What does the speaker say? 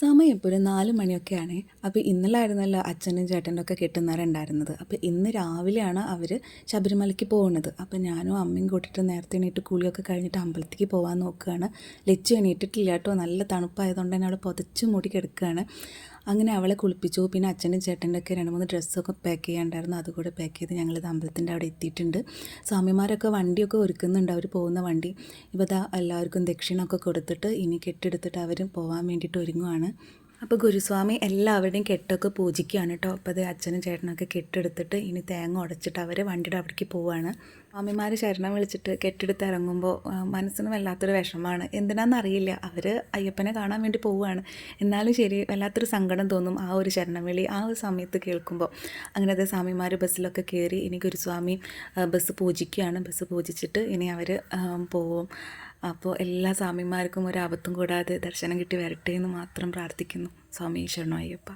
സമയം ഇപ്പോൾ ഒരു 4 മണിയൊക്കെയാണ്. അപ്പോൾ ഇന്നലെ ആയിരുന്നല്ലോ അച്ഛനും ചേട്ടൻ്റെ ഒക്കെ കെട്ടുന്നേരം ഉണ്ടായിരുന്നത്. അപ്പോൾ ഇന്ന് രാവിലെയാണ് അവർ ശബരിമലയ്ക്ക് പോകുന്നത്. അപ്പോൾ ഞാനും അമ്മയും കൂട്ടിയിട്ട് നേരത്തെ എണീറ്റ് കുളിയൊക്കെ കഴിഞ്ഞിട്ട് അമ്പലത്തേക്ക് പോകാൻ നോക്കുകയാണ്. ലച്ചു എണീറ്റിട്ടില്ല കേട്ടോ, നല്ല തണുപ്പായതുകൊണ്ട് തന്നെ അവൾ പുതച്ച് മൂടി കിടക്കുകയാണ്. അങ്ങനെ അവളെ കുളിപ്പിച്ചു. പിന്നെ അച്ഛനും ചേട്ടൻ്റെ ഒക്കെ 2-3 ഡ്രസ്സൊക്കെ പാക്ക് ചെയ്യാണ്ടായിരുന്നു, അതുകൂടെ പാക്ക് ചെയ്ത് ഞങ്ങളിത് അമ്പലത്തിൻ്റെ അവിടെ എത്തിയിട്ടുണ്ട്. സ്വാമിമാരൊക്കെ വണ്ടിയൊക്കെ ഒരുക്കുന്നുണ്ട്, അവർ പോകുന്ന വണ്ടി. ഇപ്പോൾ ഇതാ എല്ലാവർക്കും ദക്ഷിണയൊക്കെ കൊടുത്തിട്ട് ഇനി കെട്ടെടുത്തിട്ട് അവർ പോകാൻ വേണ്ടിയിട്ട് ഒരുങ്ങുവാണ്. അപ്പോൾ ഗുരുസ്വാമി എല്ലാവരുടെയും കെട്ടൊക്കെ പൂജിക്കുകയാണ് കേട്ടോ. അപ്പോൾ അത് അച്ഛനും ചേട്ടനൊക്കെ കെട്ടെടുത്തിട്ട് ഇനി തേങ്ങ ഉടച്ചിട്ട് അവർ വണ്ടിയുടെ അവിടേക്ക് പോവുകയാണ്. സ്വാമിമാർ ശരണം വിളിച്ചിട്ട് കെട്ടെടുത്ത് ഇറങ്ങുമ്പോൾ മനസ്സിന് വല്ലാത്തൊരു വിഷമമാണ്. എന്തിനാണെന്നറിയില്ല, അവർ അയ്യപ്പനെ കാണാൻ വേണ്ടി പോവുകയാണ്. എന്നാലും ശരി, വല്ലാത്തൊരു സങ്കടം തോന്നും ആ ഒരു ശരണം വിളി ആ ഒരു സമയത്ത് കേൾക്കുമ്പോൾ. അങ്ങനത്തെ സ്വാമിമാർ ബസ്സിലൊക്കെ കയറി ഇനി ഗുരുസ്വാമി ബസ് പൂജിക്കുകയാണ്. ബസ് പൂജിച്ചിട്ട് ഇനി അവർ പോവും. അപ്പോൾ എല്ലാ സ്വാമിമാർക്കും ഒരാപത്തും കൂടാതെ ദർശനം കിട്ടി വരട്ടെ എന്ന് മാത്രം പ്രാർത്ഥിക്കുന്നു. സ്വാമി ശരണം അയ്യപ്പ.